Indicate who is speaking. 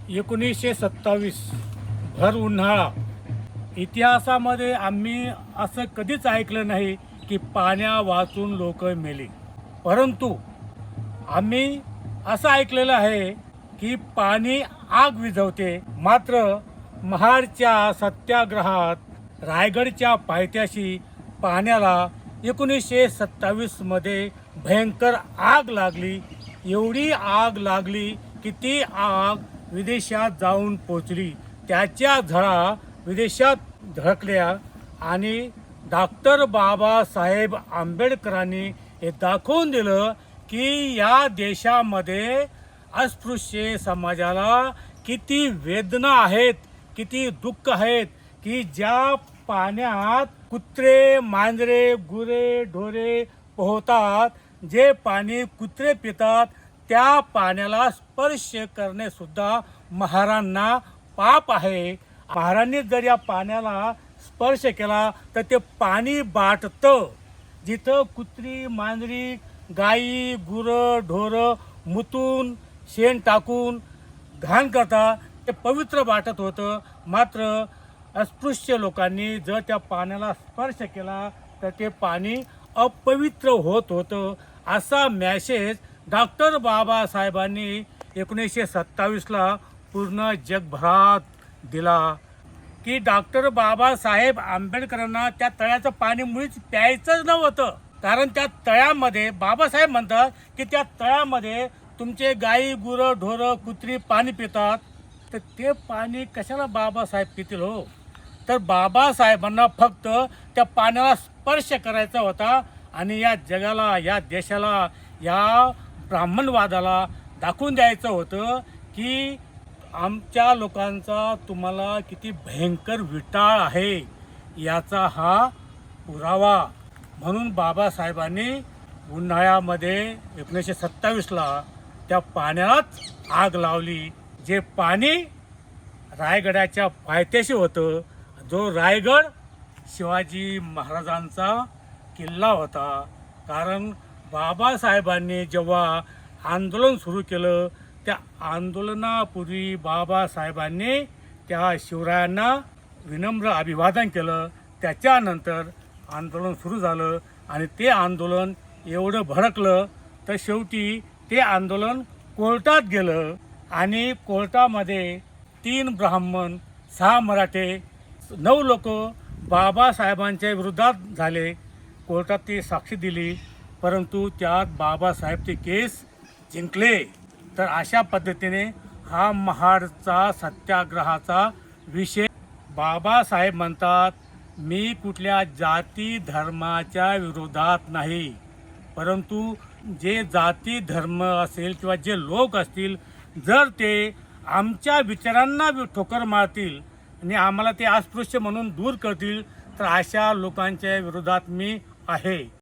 Speaker 1: 1927 भर उन्हाळा. इतिहासामध्ये आम्ही असं कधीच ऐकलं नाही की पाण्या वाचून लोक मेली. परंतु आम्ही असं ऐकलेलं आहे की पाणी आग विझवते. मात्र महाडच्या सत्याग्रहात रायगडच्या पायथ्याशी पाण्याला 1927 भयंकर आग लागली. एवढी आग लागली की ती आग विदेशात जाऊन पोचली. त्याच्या झळा विदेशात धडकल्या आणि डॉक्टर बाबासाहेब आंबेडकरांनी हे दाखवून दिलं की या देशामध्ये अस्पृश्य समाजाला किती वेदना आहेत, किती दुःख आहेत की ज्या पाण्यात कुत्रे, मांजरे, गुरे, ढोरे पोहतात, जे पाणी कुत्रे पितात, त्या पाण्याला स्पर्श करणे सुद्धा महारांना पाप आहे. महारांनी जर या पाण्याला स्पर्श केला तर ते पाणी बाटतं. जिथं कुत्री, मांजरी, गाई, गुरं, ढोरं मुतून शेण टाकून घाण करतात, ते पवित्र वाटत होतं. मात्र अस्पृश्य लोकांनी जर त्या पाण्याला स्पर्श केला तर ते पाणी अपवित्र होत होतं. असा मॅसेज डॉक्टर बाबासाहेबांनी 1927ला पूर्ण जगभरात दिला की डॉक्टर बाबासाहेब आंबेडकरांना त्या तळ्याचं पाणी मुळीच प्यायचंच नव्हतं. कारण त्या तळ्यामध्ये बाबासाहेब म्हणतात की त्या तळ्यामध्ये तुमचे गाई, गुरं, ढोरं, कुत्री पाणी पितात, तर ते पाणी कशाला बाबासाहेब पितील हो. तर बाबासाहेबांना फक्त त्या पाण्याला स्पर्श करायचा होता आणि या जगाला, या देशाला, या ब्राह्मणवादाला दाखवून द्यायचं होतं की आमच्या लोकांचा तुम्हाला किती भयंकर विटाळ आहे, याचा हा पुरावा. म्हणून बाबासाहेबांनी उन्हाळ्यामध्ये 1927ला त्या पाण्यालाच आग लावली. जे पाणी रायगडाच्या पायथ्याशी होतं, जो रायगड शिवाजी महाराजांचा किल्ला होता. कारण बाबासाहेबांनी जेव्हा आंदोलन सुरू केलं, त्या आंदोलनापूर्वी बाबासाहेबांनी त्या शिवरायांना विनम्र अभिवादन केलं. त्याच्यानंतर आंदोलन सुरू झालं आणि ते आंदोलन एवढं भडकलं तर शेवटी ते आंदोलन कोर्टात गेलं आणि कोर्टामध्ये 3 ब्राह्मण, 6 मराठे, 9 लोक बाबासाहेबांच्या विरोधात झाले. कोर्टात ती साक्षी दिली, परंतु त्यात बाबासाहेब ते केस जिंकले. तर अशा पद्धतीने हा महाडचा सत्याग्रहाचा विषय. बाबासाहेब म्हणतात, मी कुठल्या जाती धर्माच्या विरोधात नाही, परंतु जे जाती धर्म असेल किंवा जे लोक असतील, जर ते आमच्या विचारांना ठोकर मारतील आणि आम्हाला ते अस्पृश्य म्हणून दूर करतील, तर अशा लोकांच्या विरोधात मी आहे.